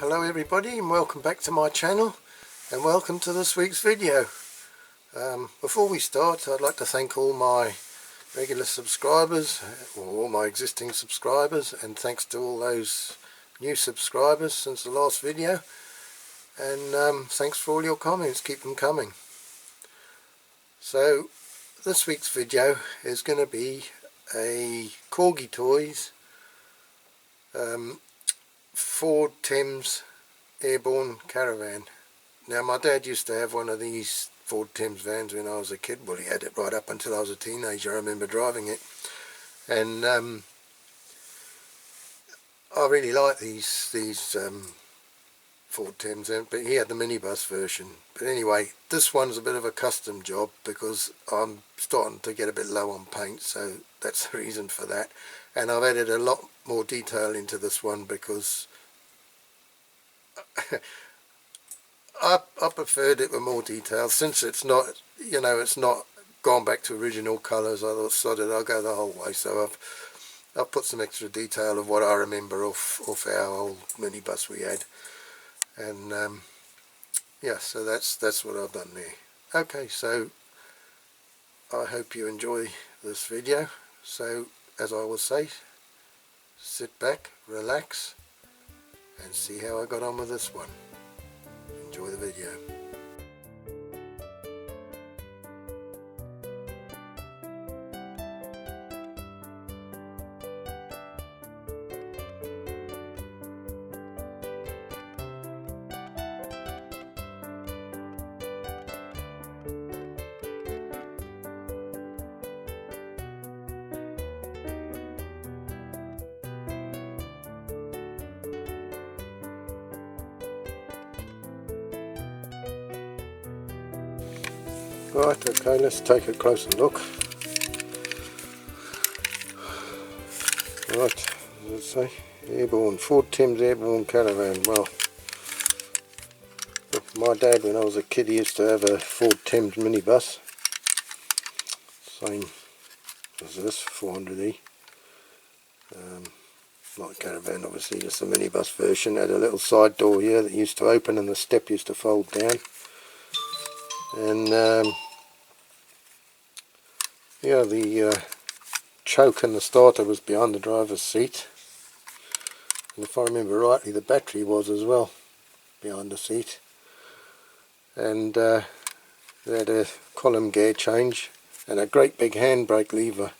Hello everybody and welcome back to my channel and welcome to this week's video. Before we start, I'd like to thank all my regular subscribers, or all my existing subscribers, and thanks to all those new subscribers since the last video, and thanks for all your comments, keep them coming. So this week's video is going to be a Corgi Toys Ford Thames Airborne Caravan. Now my dad used to have one of these Ford Thames vans when I was a kid. Well, he had it right up until I was a teenager. I remember driving it, and I really like these Ford Thames, but he had the minibus version. But anyway, this one's a bit of a custom job because I'm starting to get a bit low on paint, so that's the reason for that. And I've added a lot more detail into this one because I preferred it with more detail, since it's not, you know, it's not gone back to original colours. I thought, sod it, I'll go the whole way. So I've put some extra detail of what I remember off our old minibus we had, and yeah, so that's what I've done there. Okay, so I hope you enjoy this video. So as I always say, sit back, relax, and see how I got on with this one. Enjoy the video. Right, okay, let's take a closer look. Right, let's say Airborne, Ford Thames Airborne Caravan. Well, my dad, when I was a kid, he used to have a Ford Thames minibus, same as this 400E. Not a caravan, obviously, just a minibus version. Had a little side door here that used to open and the step used to fold down. And yeah, the choke and the starter was behind the driver's seat, and if I remember rightly, the battery was as well behind the seat. And they had a column gear change and a great big handbrake lever.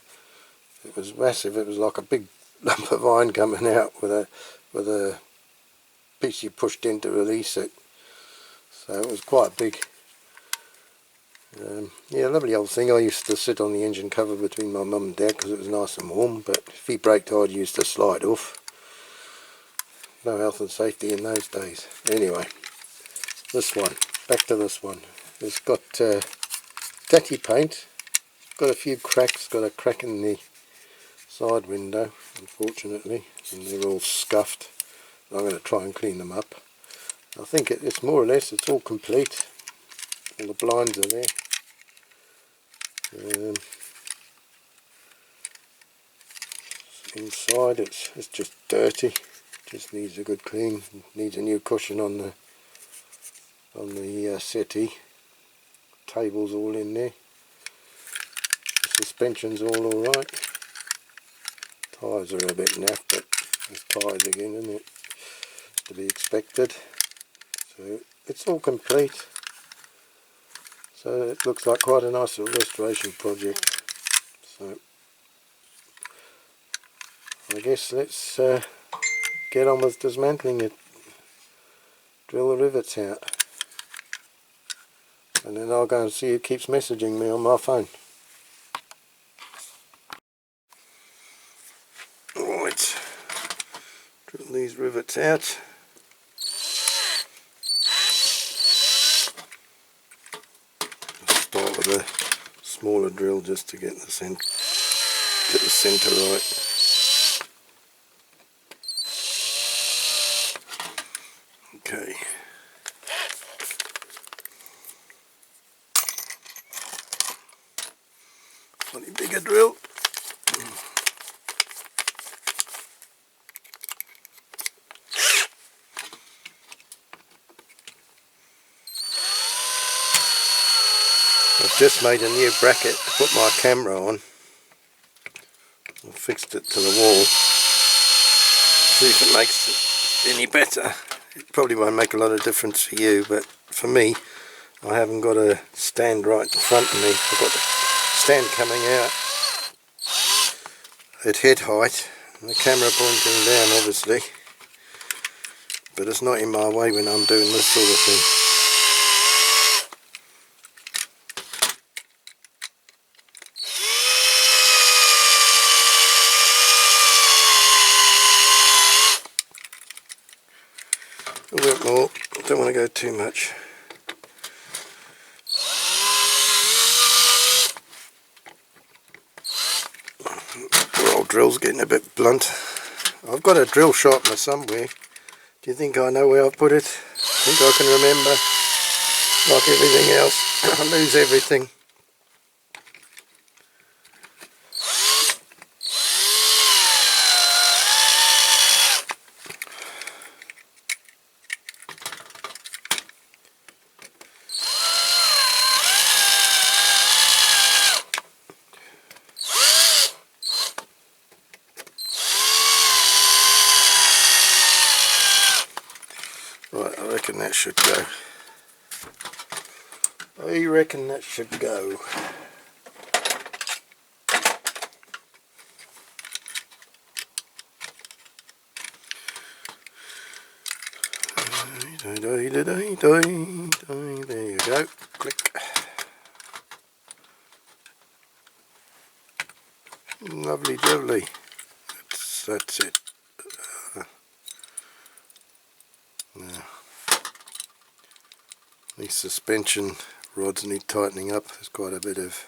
It was massive. It was like a big lump of iron coming out with a piece you pushed in to release it. So it was quite big. Yeah, lovely old thing. I used to sit on the engine cover between my mum and dad because it was nice and warm, but if he braked hard, you used to slide off. No health and safety in those days. Anyway, this one, back to this one. It's got tatty paint, got a few cracks, got a crack in the side window, unfortunately, and they're all scuffed. I'm going to try and clean them up. I think it's more or less, it's all complete. All the blinds are there. Inside it's just dirty, just needs a good clean, needs a new cushion on the settee. Table's all in there, the suspension's all alright, tyres are a bit naff, but it's tyres again, isn't it? To be expected. So it's all complete. So it looks like quite a nice little restoration project. So I guess let's get on with dismantling it. Drill the rivets out, and then I'll go and see who keeps messaging me on my phone. Right, drill these rivets out. Start with a smaller drill just to get the centre right. Okay. Slightly bigger drill. just made a new bracket to put my camera on. I fixed it to the wall. See if it makes it any better. It probably won't make a lot of difference for you, but for me, I haven't got a stand right in front of me. I've got the stand coming out at head height, and the camera pointing down obviously, but it's not in my way when I'm doing this sort of thing. A bit more, don't want to go too much. Poor old drill's getting a bit blunt. I've got a drill sharpener somewhere. Do you think I know where I've put it? I think I can remember. Like everything else, I lose everything. Right, I reckon that should go. I reckon that should go. There you go. Click. Lovely jubbly. That's it. Now, these suspension rods need tightening up. There's quite a bit of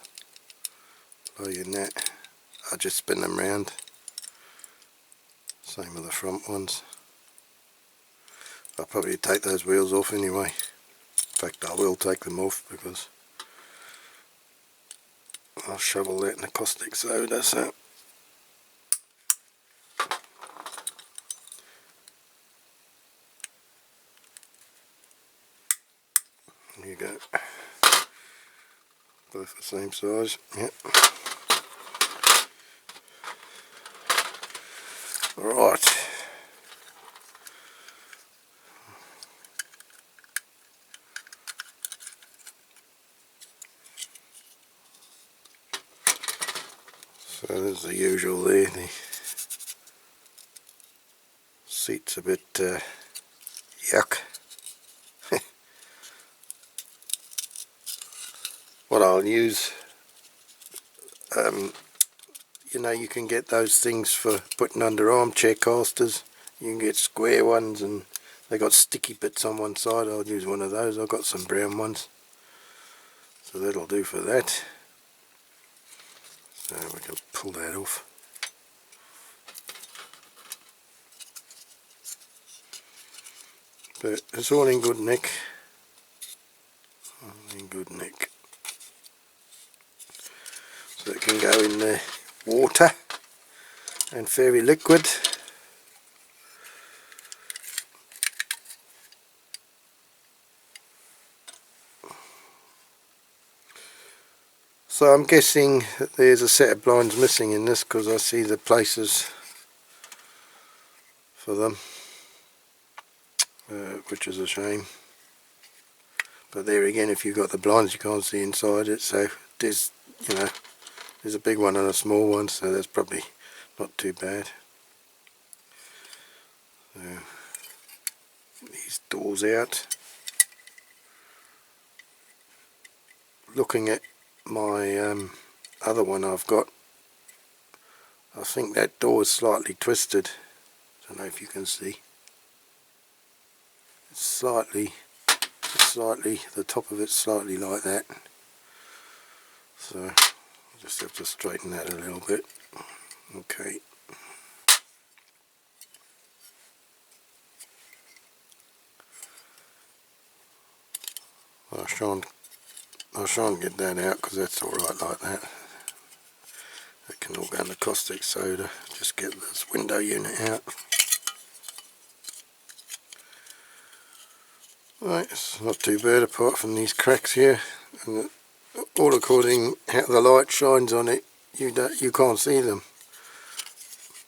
play in that. I just spin them round. Same with the front ones. I'll probably take those wheels off anyway. In fact, I will take them off because I'll shovel that in the caustic soda. So there you go. Both the same size. Yep. Right. So there's the usual there. The seat's a bit yuck. What I'll use, you know, you can get those things for putting under armchair casters. You can get square ones and they got sticky bits on one side. I'll use one of those. I've got some brown ones, so that'll do for that. So we can pull that off. But it's all in good nick. All in good nick. So it can go in the water and very liquid. So I'm guessing that there's a set of blinds missing in this because I see the places for them, which is a shame. But there again, if you've got the blinds, you can't see inside it. So there's, you know, there's a big one and a small one, so that's probably not too bad. So these doors out. Looking at my other one I've got, I think that door is slightly twisted. I don't know if you can see. It's slightly, the top of it's slightly like that. So I'll just have to straighten that a little bit. Okay. I'll try and get that out because that's alright like that. It can all go in the caustic soda. Just get this window unit out. Right, it's not too bad apart from these cracks here. And all according how the light shines on it, you can't see them.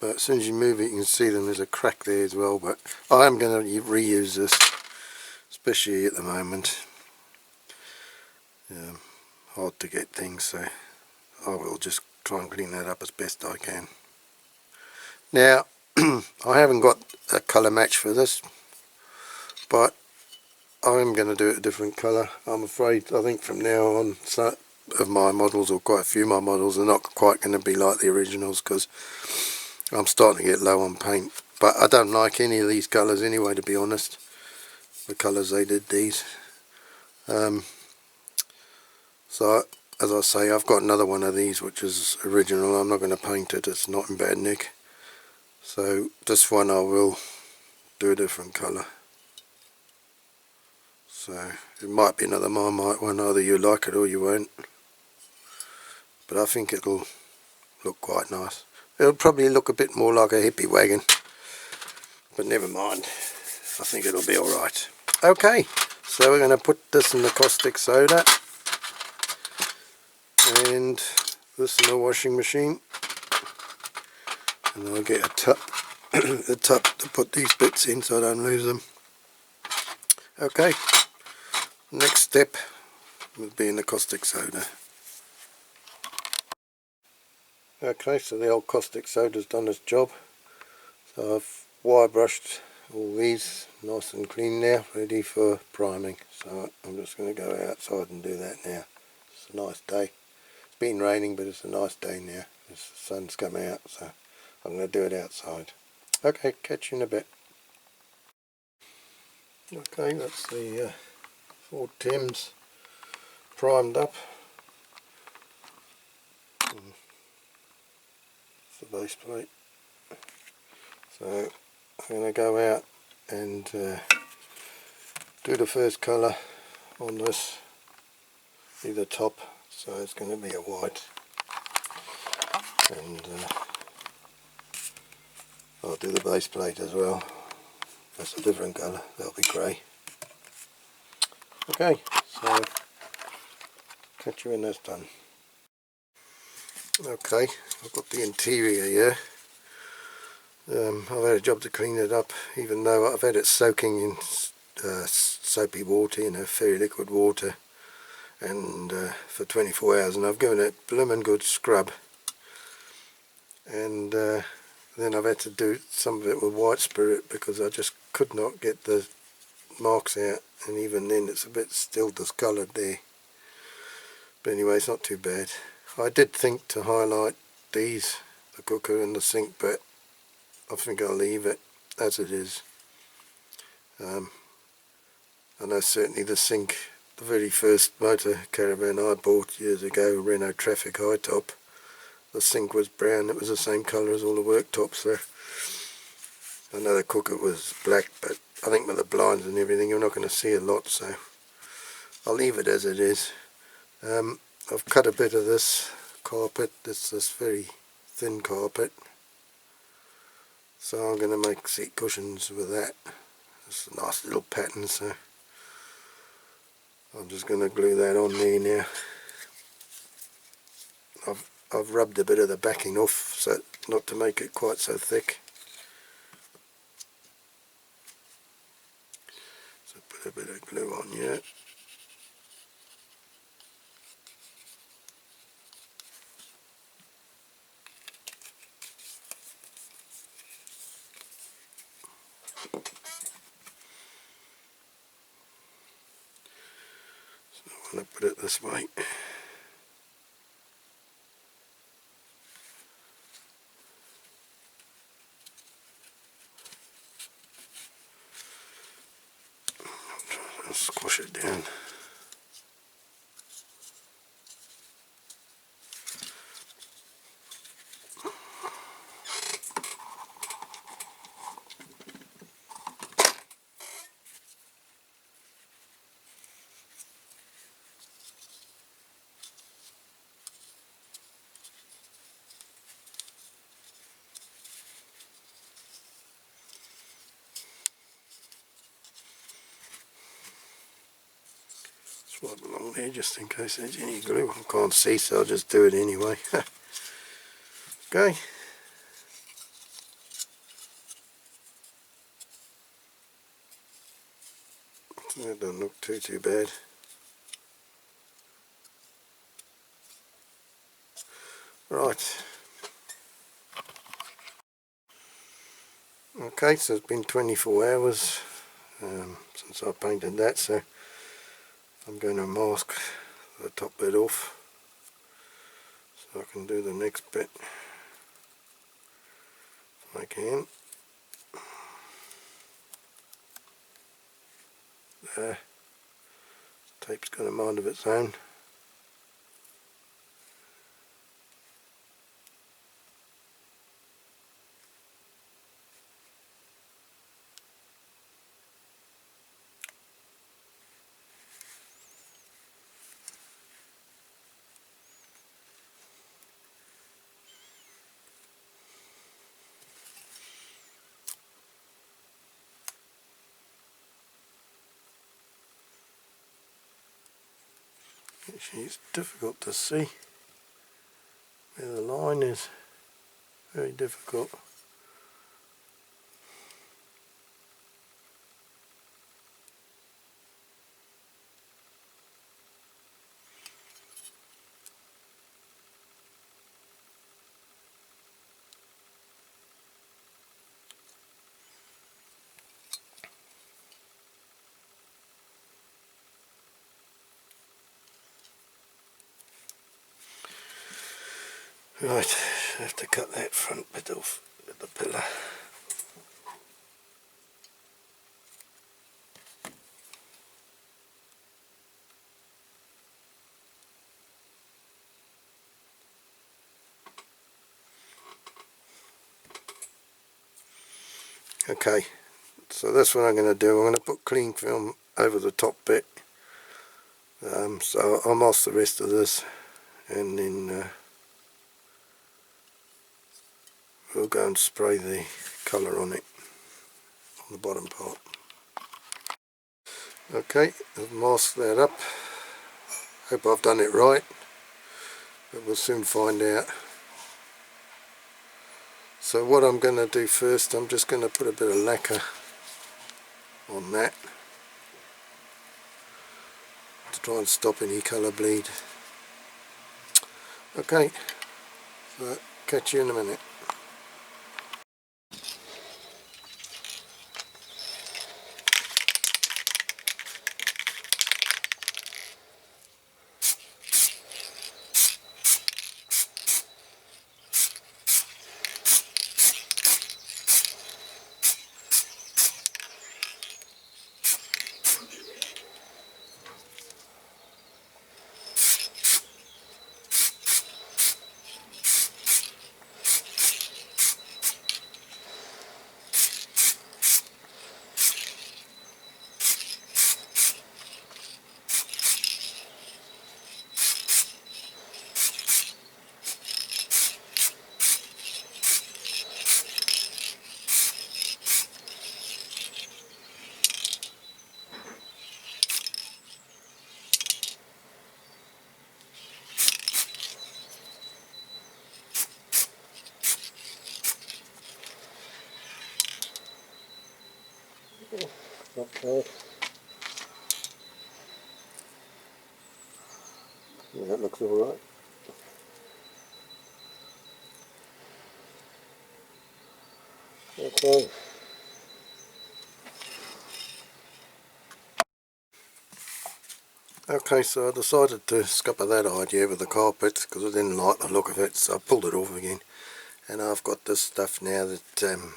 But as soon as you move it, you can see them. There's a crack there as well. But I am going to reuse this, especially at the moment. Hard to get things, so I will just try and clean that up as best I can. Now, I haven't got a colour match for this, but I'm going to do it a different colour. I'm afraid, I think from now on, some of my models, or quite a few of my models, are not quite going to be like the originals, because I'm starting to get low on paint. But I don't like any of these colours anyway, to be honest, the colours they did these. So, as I say, I've got another one of these which is original. I'm not going to paint it, it's not in bad nick. So this one I will do a different colour. So it might be another Marmite one, either you like it or you won't. But I think it'll look quite nice. It'll probably look a bit more like a hippie wagon, but never mind. I think it'll be alright. Okay, so we're going to put this in the caustic soda and this in the washing machine, and I'll get a tub, a tub to put these bits in so I don't lose them. Okay, next step will be in the caustic soda. Okay, so the old caustic soda's done its job. So I've wire brushed all these nice and clean now, ready for priming. So I'm just going to go outside and do that now. It's a nice day. It's been raining, but it's a nice day now. The sun's come out, so I'm going to do it outside. Okay, catch you in a bit. Okay, that's the Ford Thames primed up. It's the base plate. So I'm going to go out and do the first colour on this, be the top, so it's going to be a white, and I'll do the base plate as well. That's a different colour, that'll be grey. Okay, so catch you when that's done. Okay, I've got the interior here. I've had a job to clean it up, even though I've had it soaking in soapy water, fairy liquid water, and for 24 hours, and I've given it a blooming good scrub, and then I've had to do some of it with white spirit because I just could not get the marks out, and even then it's a bit still discoloured there. But anyway, it's not too bad. I did think to highlight these, the cooker and the sink, but I think I'll leave it as it is. I know certainly the sink, the very first motor caravan I bought years ago, Renault Traffic High Top, the sink was brown. It was the same colour as all the worktops. So I know the cooker was black, but I think with the blinds and everything you're not going to see a lot, so I'll leave it as it is. I've cut a bit of this carpet. It's this very thin carpet, so I'm going to make seat cushions with that. It's a nice little pattern, so I'm just going to glue that on there now. I've rubbed a bit of the backing off, so not to make it quite so thick. So put a bit of glue on here. So I'm going to put it this way. I'll squash it down. Swab along there just in case there's any glue. I can't see, so I'll just do it anyway. Okay. That doesn't look too bad. Right. Okay, so it's been 24 hours since I painted that, so I'm going to mask the top bit off so I can do the next bit if I can. There. Tape's got a mind of its own. Actually, it's difficult to see where the line is. Very difficult. Right, I have to cut that front bit off with the pillar. Okay, so that's what I'm going to do. I'm going to put cling film over the top bit. So I'll mask the rest of this, and then we'll go and spray the colour on it, on the bottom part. Okay, I've masked that up. Hope I've done it right, but we'll soon find out. So what I'm going to do first, I'm just going to put a bit of lacquer on that to try and stop any colour bleed. Okay, so catch you in a minute. Okay. Yeah, that looks alright. Okay. Okay, so I decided to scupper that idea with the carpet because I didn't like the look of it, so I pulled it off again. And I've got this stuff now that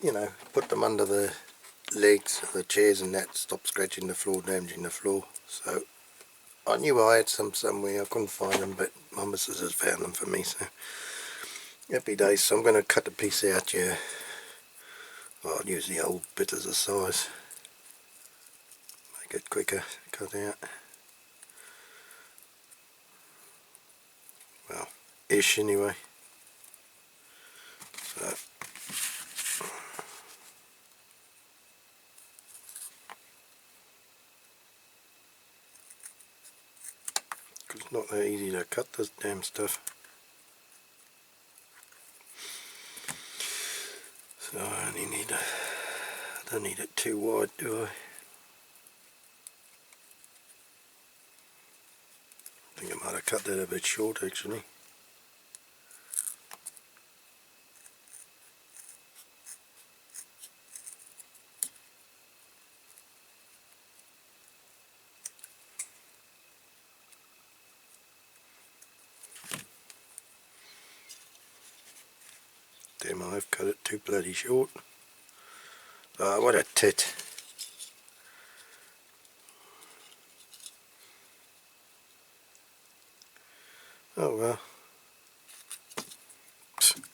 you know, put them under the legs of the chairs and that, stop scratching the floor, damaging the floor. So I knew I had some somewhere, I couldn't find them, but my missus has found them for me, so happy days. So I'm going to cut a piece out here. Well, I'll use the old bit as a size, make it quicker to cut out. Well, ish anyway. So It's not that easy to cut this damn stuff. So I only need I don't need it too wide, do I? I think I might have cut that a bit short actually. Damn, I've cut it too bloody short. Ah, what a tit. Oh well.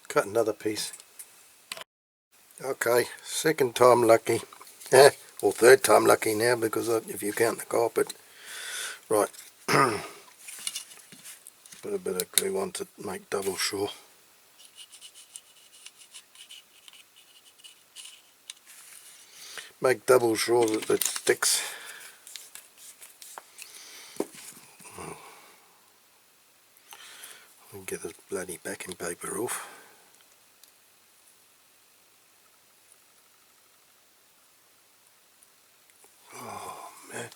Cut another piece. Okay, second time lucky. Or third time lucky now, because if you count the carpet. Right. Put a bit of glue on to make double sure. Make double sure that it sticks. And get this bloody backing paper off. Oh man.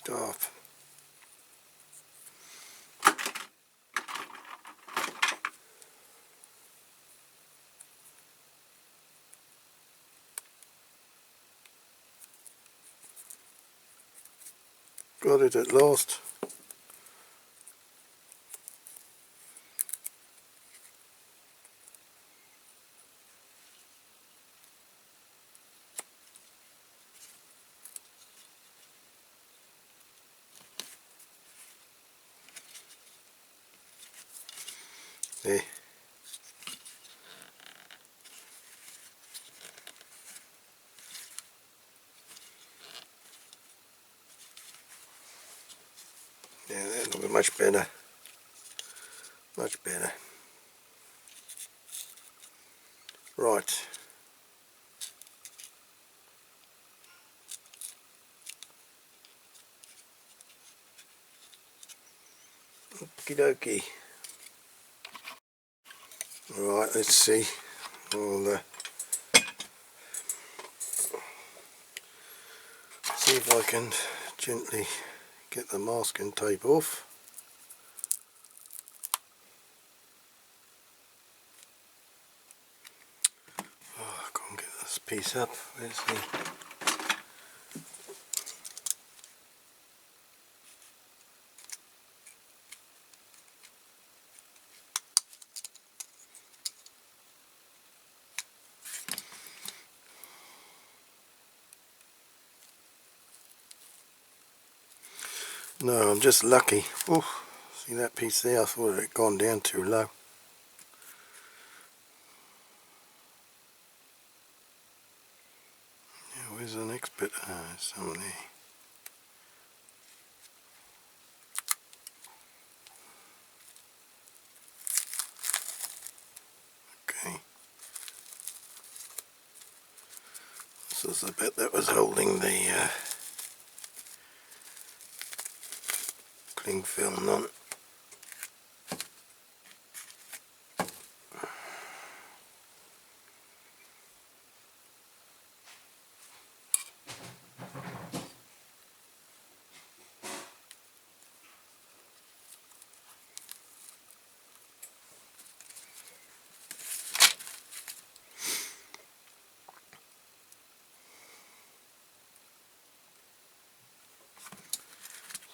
Off. Got it at last. There. Yeah, that looks much better. Much better. Right. Okie dokie. Right, let's see. I'll see if I can gently get the masking tape off. Oh, I can't get this piece up. Where's the... No, I'm just lucky. Oh, see that piece there? I thought it had gone down too low. Yeah, where's the next bit? Somewhere there. Okay. This is the bit that was holding the cling film on.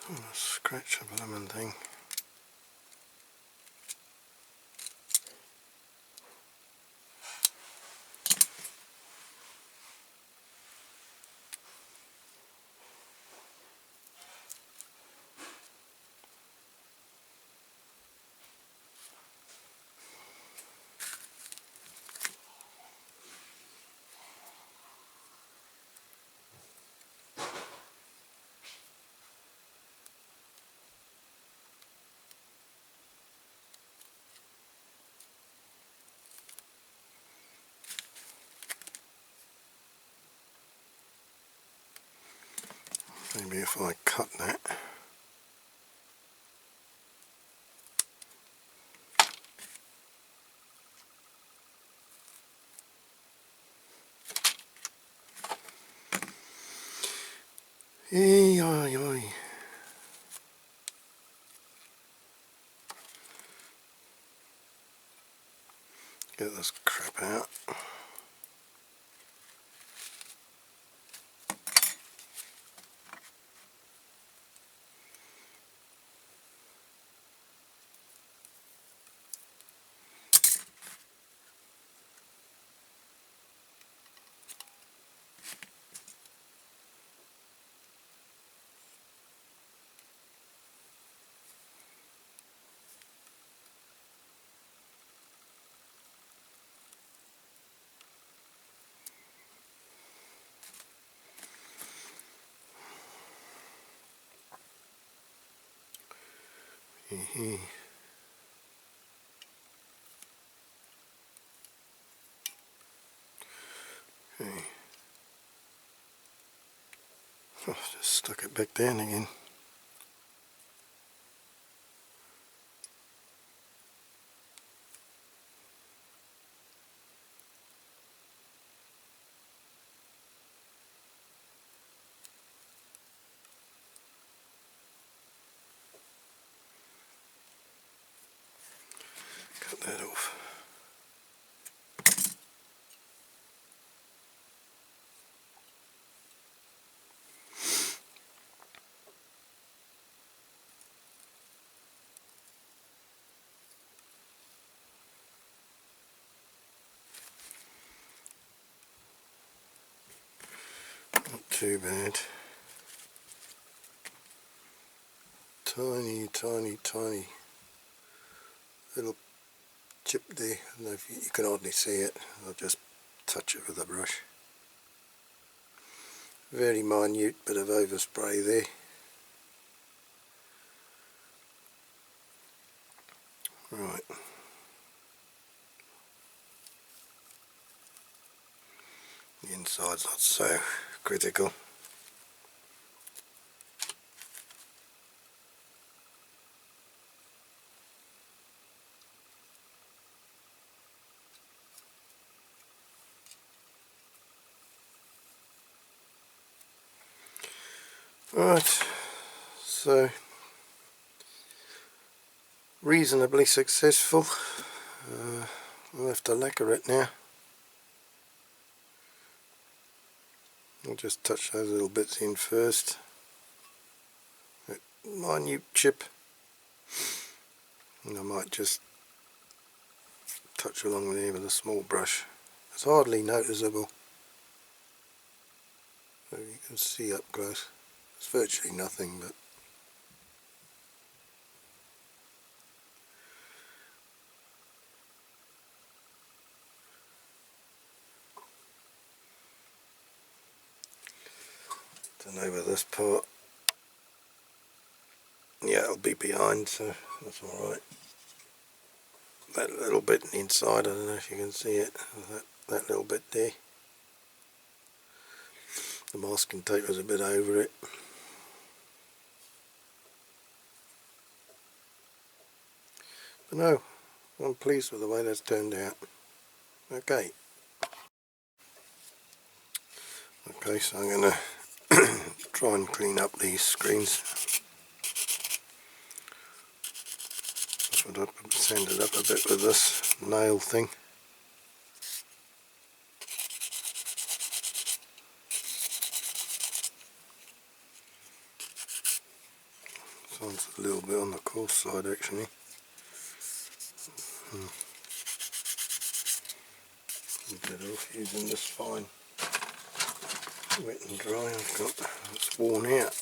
I'm gonna scratch the blooming thing. Maybe if I cut that. Get this crap out. Okay. Oh, just stuck it back down again. Cut that off. Not too bad. Tiny, tiny, tiny little chip there. I don't know if you can hardly see it. I'll just touch it with a brush. Very minute bit of overspray there. Right. The inside's not so critical. Right, so reasonably successful. We'll have to lacquer it now. I'll just touch those little bits in first. That minute chip, and I might just touch along there with a small brush. It's hardly noticeable, so you can see up close. It's virtually nothing, but don't know where this part. Yeah, it'll be behind, so that's alright. That little bit inside, I don't know if you can see it, that little bit there. The masking tape was a bit over it. But no, I'm pleased with the way that's turned out. Okay. Okay, so I'm going to try and clean up these screens. I thought I'd sand it up a bit with this nail thing. This one's a little bit on the coarse side actually. Get it off using this fine wet and dry I've got. It's worn out.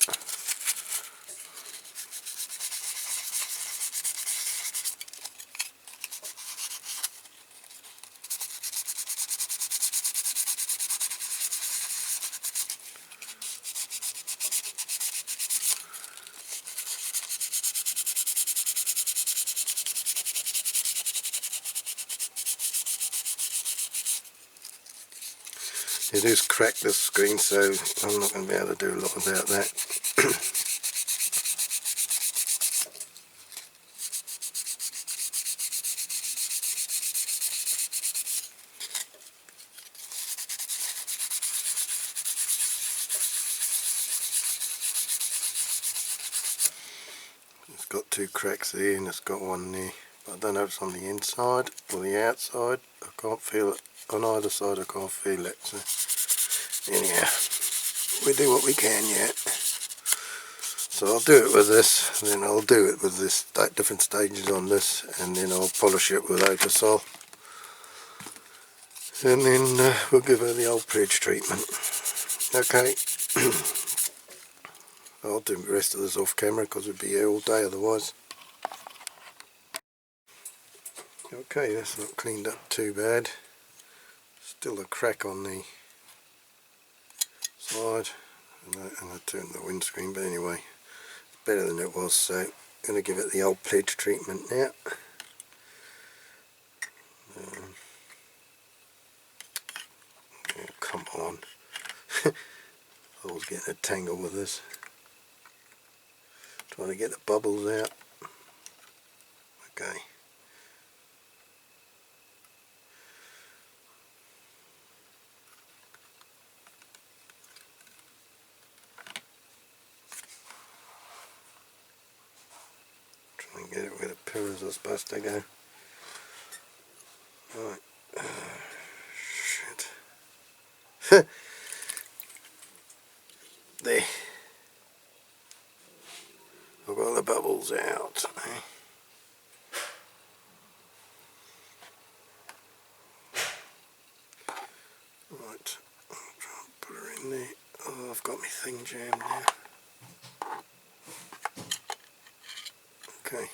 It is cracked, this screen, so I'm not going to be able to do a lot about that. got two cracks there and it's got one there, but I don't know if it's on the inside or the outside. I can't feel it on either side. I can't feel it, so anyhow we do what we can yet. So I'll do it with this, and then I'll do it with this different stages on this, and then I'll polish it with Otasol, and then we'll give her the old pledge treatment. Okay. I'll do the rest of this off camera because we'd be here all day otherwise. Okay, that's not cleaned up too bad. Still a crack on the side, and I turned the windscreen, but anyway, better than it was, so I'm going to give it the old pledge treatment now. Oh, come on. I was getting a tangle with this. Trying to get the bubbles out. Okay. Try and get it where the pillars are supposed to go. Right. Shit. There. I've got the bubbles out. Right. I'll try and put her in there. Oh, I've got my thing jammed now. Okay.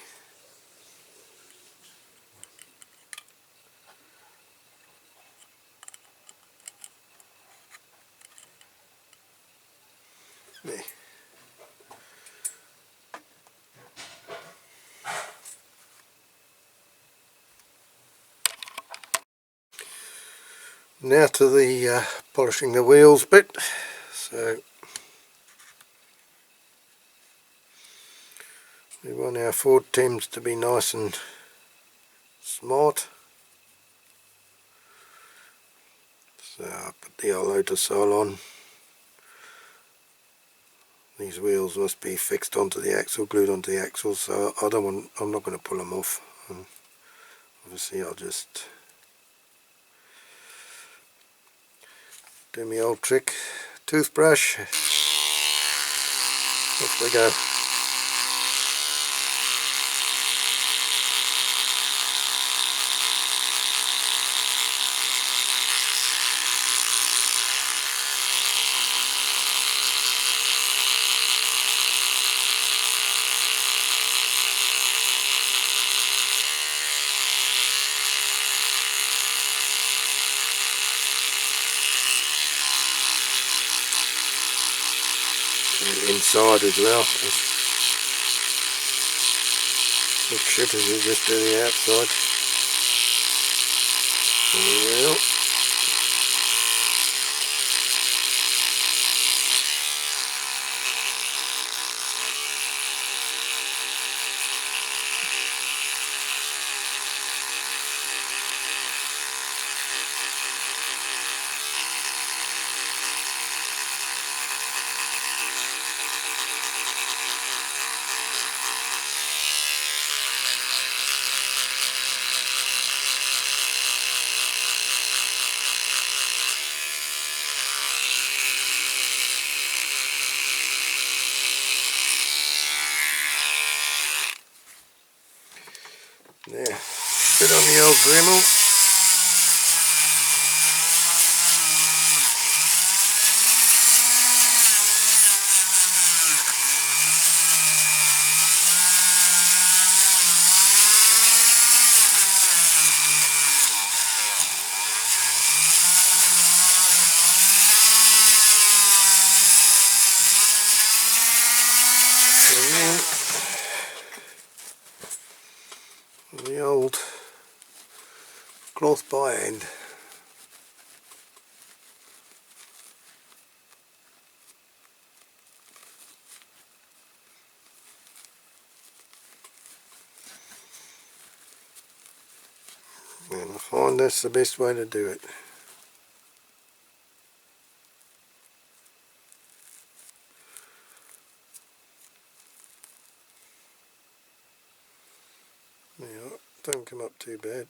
There. Now to the polishing the wheels bit. So we want our Ford Thames to be nice and smart. So I put the old Otasol on. These wheels must be fixed onto the axle, glued onto the axle, so I'm not going to pull them off. And obviously I'll just do my old trick, toothbrush, off we go. And inside as well. Look shit as you just do the outside. Well. There, bit on the old Dremel. And then the old cloth by end. And I find that's the best way to do it. don't come up too bad.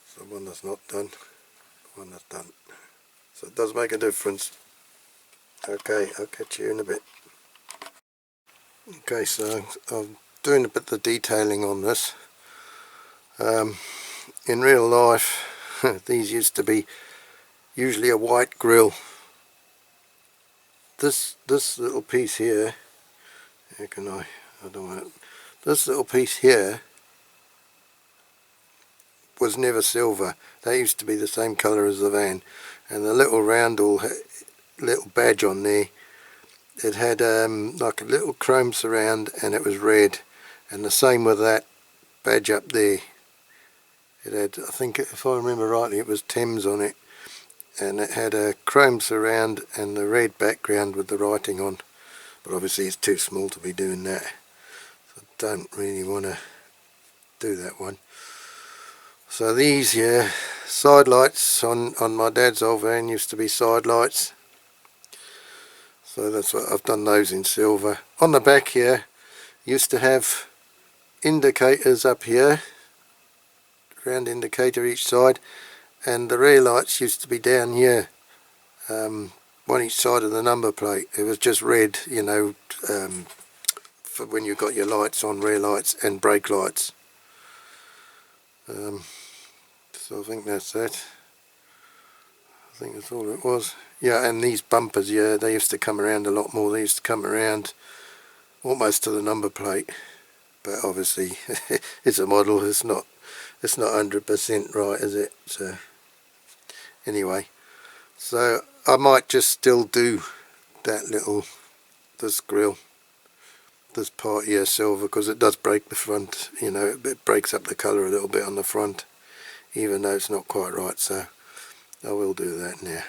So one that's not done, one that's done. So it does make a difference. Okay, I'll catch you in a bit. Okay, so I'm doing a bit of detailing on this. In real life, these used to be usually a white grill. This little piece here, how can I don't want it. This little piece here was never silver. They used to be the same colour as the van, and the little roundel little badge on there, it had like a little chrome surround, and it was red. And the same with that badge up there. It had, I think if I remember rightly, it was Thames on it, and it had a chrome surround and the red background with the writing on. But obviously it's too small to be doing that, so I don't really want to do that one. So these here, side lights on my dad's old van used to be side lights. So that's what I've done, those in silver. On the back here, used to have indicators up here, round indicator each side, and the rear lights used to be down here, one each side of the number plate. It was just red, you know, for when you got your lights on, rear lights and brake lights. So I think that's that. I think that's all it was. Yeah, and these bumpers, yeah, they used to come around a lot more. They used to come around almost to the number plate, but obviously it's a model. It's not 100% right, is it? So anyway, so I might just still do that this grill, this part here silver, because it does break the front, you know, it breaks up the colour a little bit on the front, even though it's not quite right. So I will do that now.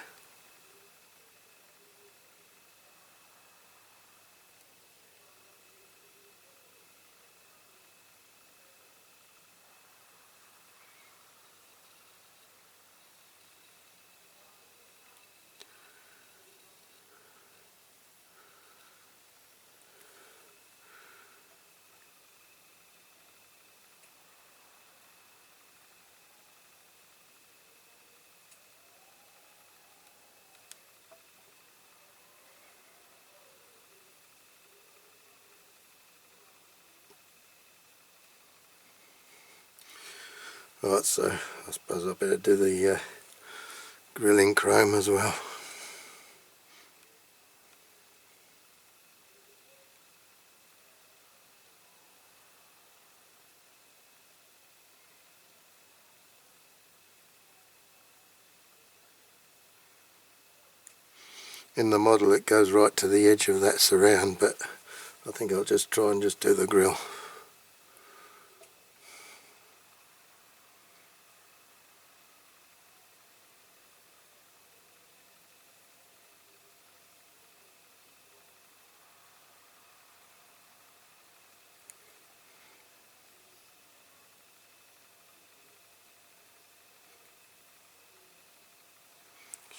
Right, so I suppose I better do the grilling chrome as well. In the model it goes right to the edge of that surround, but I think I'll just try and just do the grill.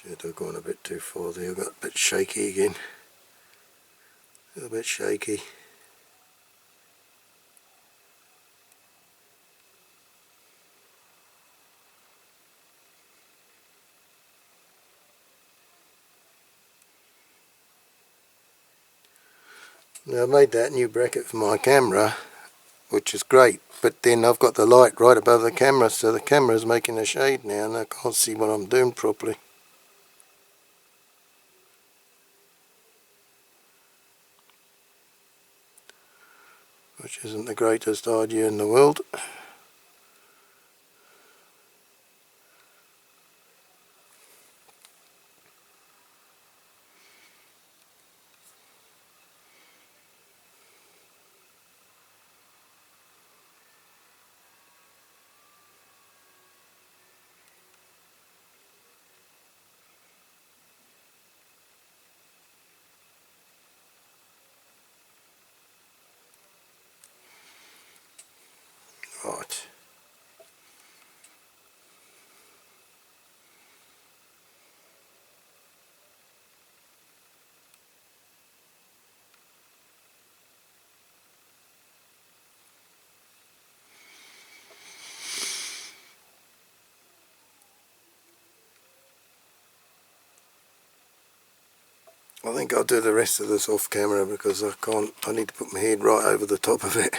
Should have gone a bit too far there. I got a bit shaky again. A little bit shaky. Now I made that new bracket for my camera, which is great, but then I've got the light right above the camera, so the camera is making a shade now and I can't see what I'm doing properly. Which isn't the greatest idea in the world. Right, I think I'll do the rest of this off camera because I need to put my head right over the top of it.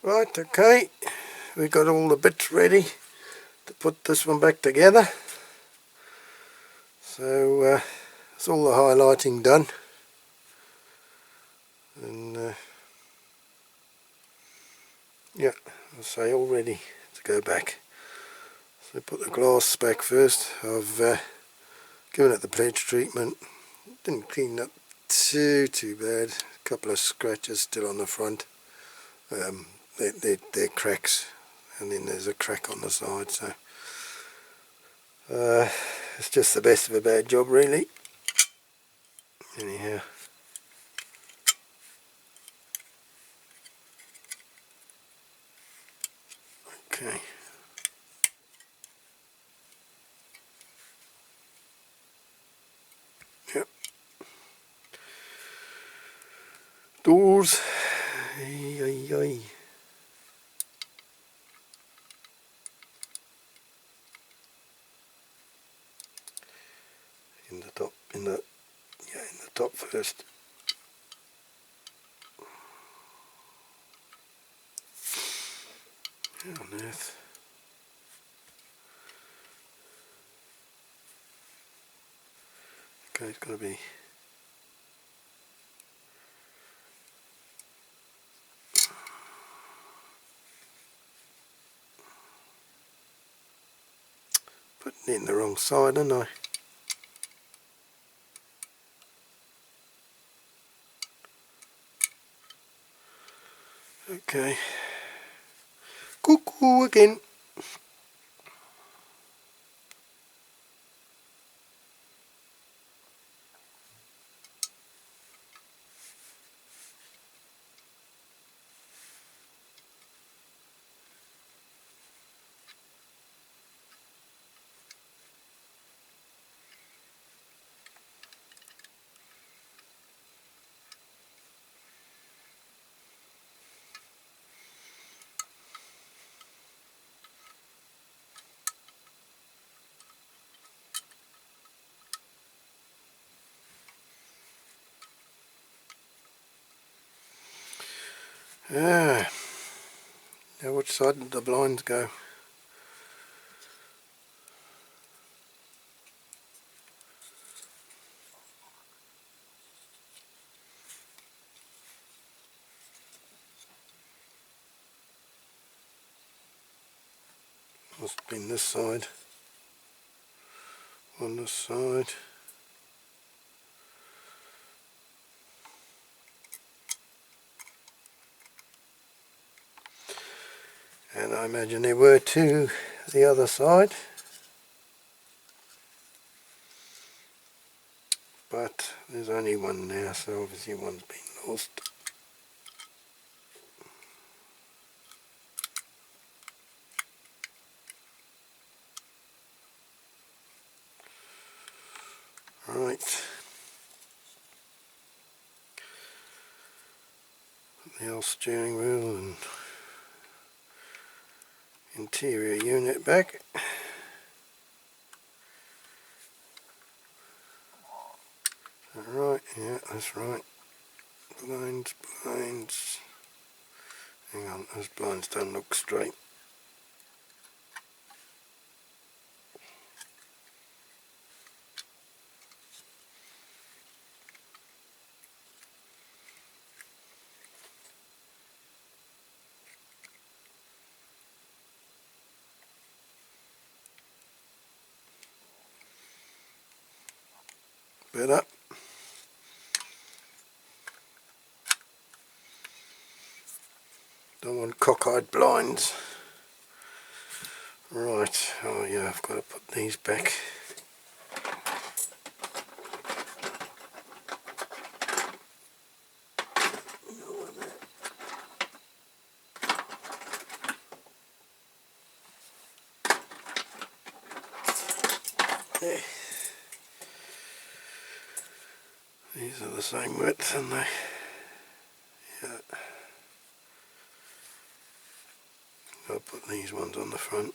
Right, okay, we got all the bits ready to put this one back together. So it's all the highlighting done, and yeah, I'll say all ready to go back. So put the glass back first. I've given it the pledge treatment. Didn't clean up too bad. A couple of scratches still on the front. They're cracks, and then there's a crack on the side, so it's just the best of a bad job really. Anyhow, okay. Yep. Doors. Ay, ay, ay. In the top, in the top first. How on earth? Okay, it's got to be. Putting it in the wrong side, aren't I? Okay. Cuckoo again. Ah, now which side did the blinds go? Must have been this side. On this side. And I imagine there were two the other side. But there's only one now, so obviously one's been lost. Right. Put the old steering wheel and interior unit back. Right, yeah, that's right. Blinds. Hang on, those blinds don't look straight. Better. Don't want cockeyed blinds. Right, oh yeah, I've got to put these back. There. These are the same width, aren't they? Yeah. I'll put these ones on the front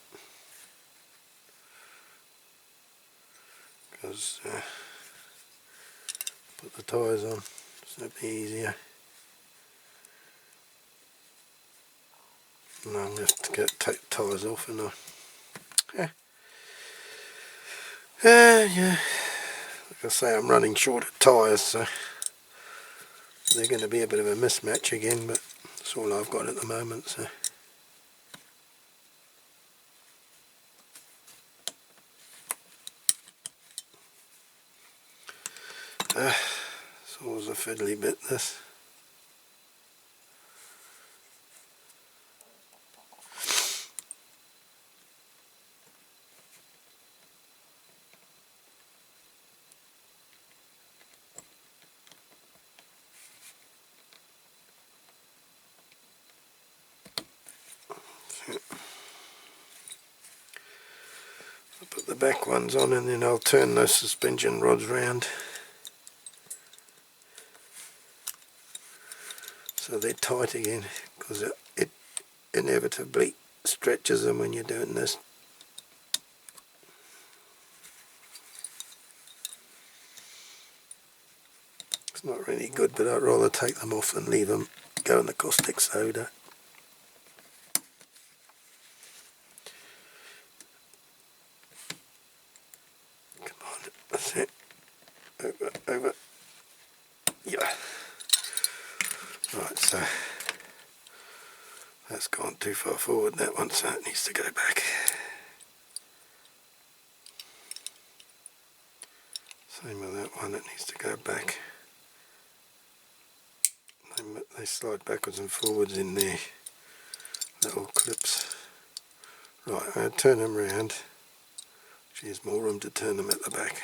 because put the tyres on, so it'll be easier. No, I'm going to have to take the tyres off, and yeah, like I say, I'm running short of tyres, so they're going to be a bit of a mismatch again, but that's all I've got at the moment. So it's always a fiddly bit, this. I'll put the back ones on, and then I'll turn those suspension rods round so they're tight again, because it inevitably stretches them when you're doing this. It's not really good, but I'd rather take them off than leave them go in the caustic soda. Come on, that's it. Over. Yeah. Right, so that's gone too far forward, that one, so it needs to go back. Same with that one, it needs to go back. They slide backwards and forwards in their little clips. Right, I'm going to turn them round. There's more room to turn them at the back.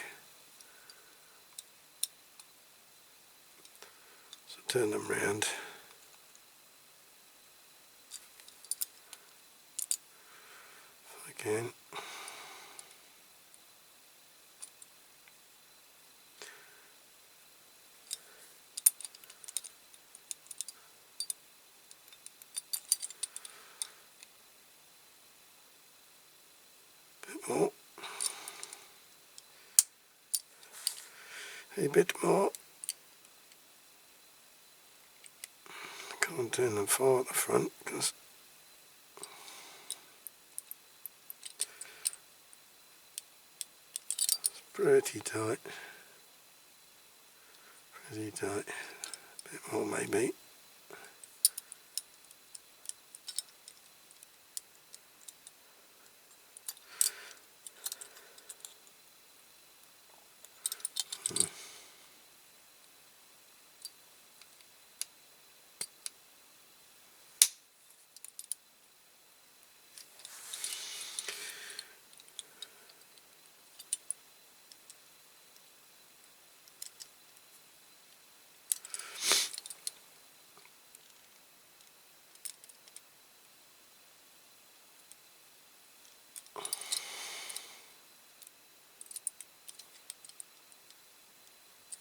So turn them round. If I can. More. A bit more. Can't turn them far at the front because it's pretty tight. Pretty tight. A bit more maybe.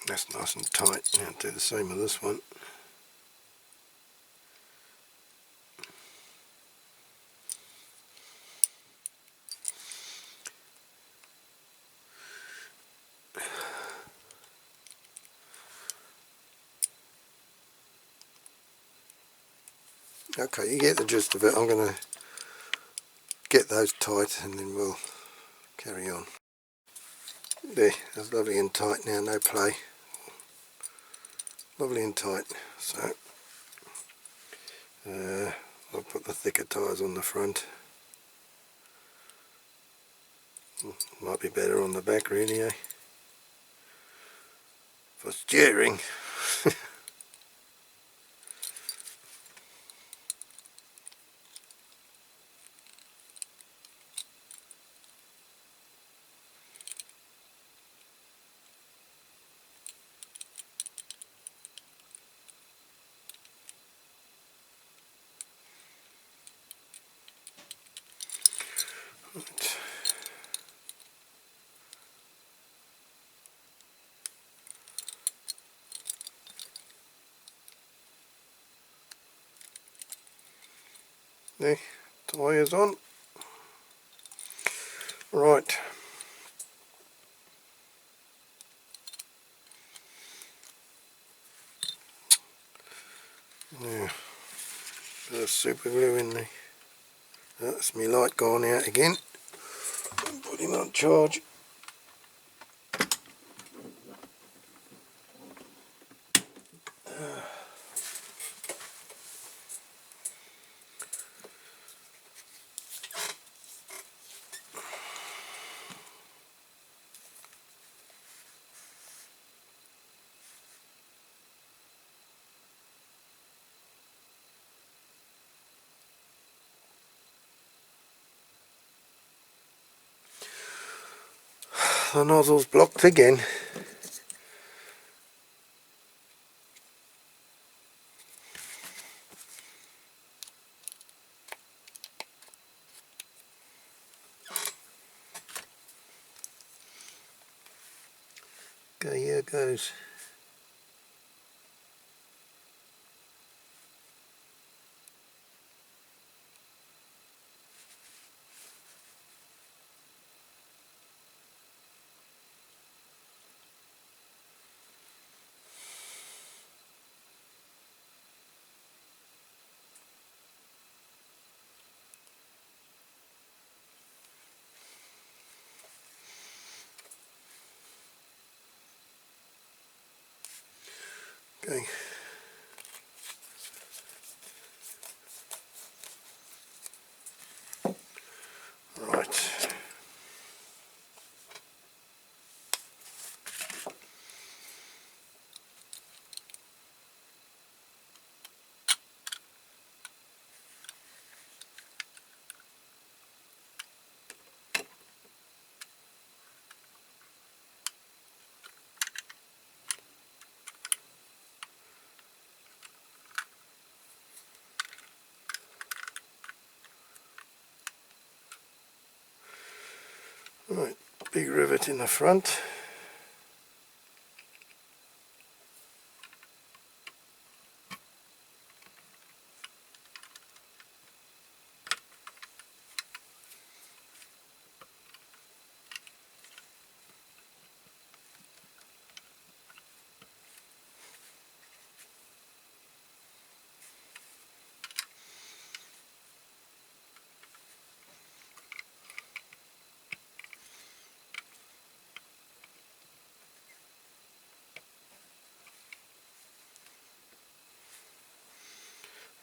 That's nice and tight. Now do the same with this one. Okay, you get the gist of it. I'm going to get those tight and then we'll carry on. There, that's lovely and tight now, no play. Lovely and tight. So I'll put the thicker tyres on the front. Might be better on the back really, eh? For steering. Right. There, tyres on. Right. Now, bit of super glue in there. That's my light gone out again. Put him on charge. The nozzle's blocked again. Okay, here goes. Okay. Right. Right, big rivet in the front.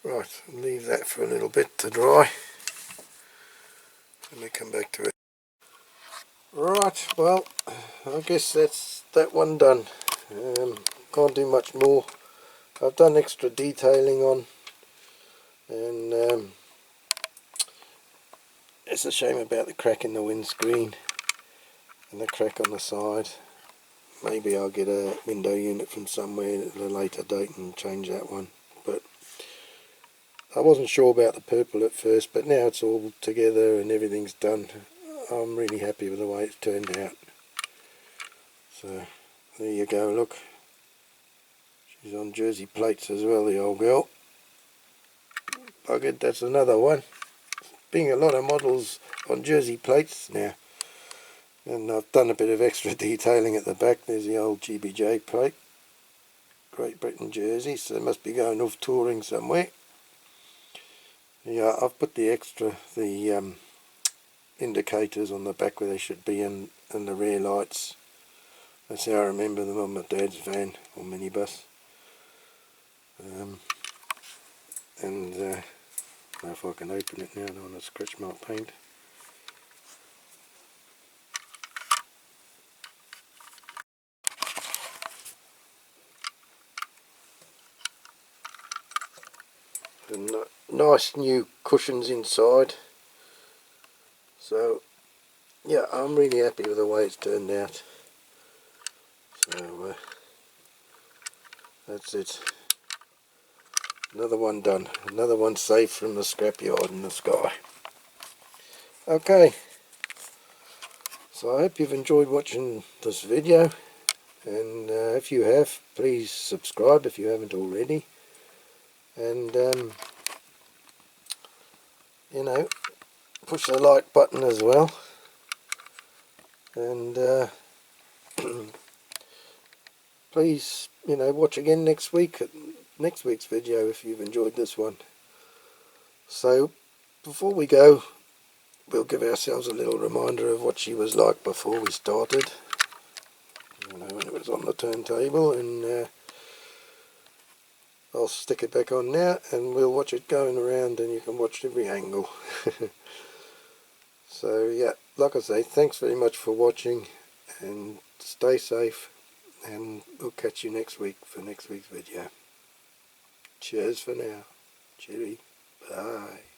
Right, leave that for a little bit to dry. Let me come back to it. Right, well, I guess that's that one done. Can't do much more. I've done extra detailing on, and it's a shame about the crack in the windscreen and the crack on the side. Maybe I'll get a window unit from somewhere at a later date and change that one. But I wasn't sure about the purple at first, but now it's all together and everything's done. I'm really happy with the way it's turned out. So there you go, look. She's on jersey plates as well, the old girl. Buggered, that's another one. Being a lot of models on jersey plates now. And I've done a bit of extra detailing at the back. There's the old GBJ plate. Great Britain jersey, so they must be going off touring somewhere. Yeah, I've put the indicators on the back where they should be, and the rear lights. That's how I remember them on my dad's van or minibus. I don't know if I can open it now. I don't want to scratch my paint. And nice new cushions inside. So yeah, I'm really happy with the way it's turned out. So that's it. Another one done. Another one safe from the scrapyard in the sky. Okay. So I hope you've enjoyed watching this video. And if you have, please subscribe if you haven't already. And you know, push the like button as well. And please, you know, watch again next week. next week's video if you've enjoyed this one. So before we go, we'll give ourselves a little reminder of what she was like before we started, you know, when it was on the turntable, and I'll stick it back on now and we'll watch it going around and you can watch every angle. So yeah, like I say, thanks very much for watching and stay safe, and we'll catch you next week for next week's video. Cheers for now. Cheery. Bye.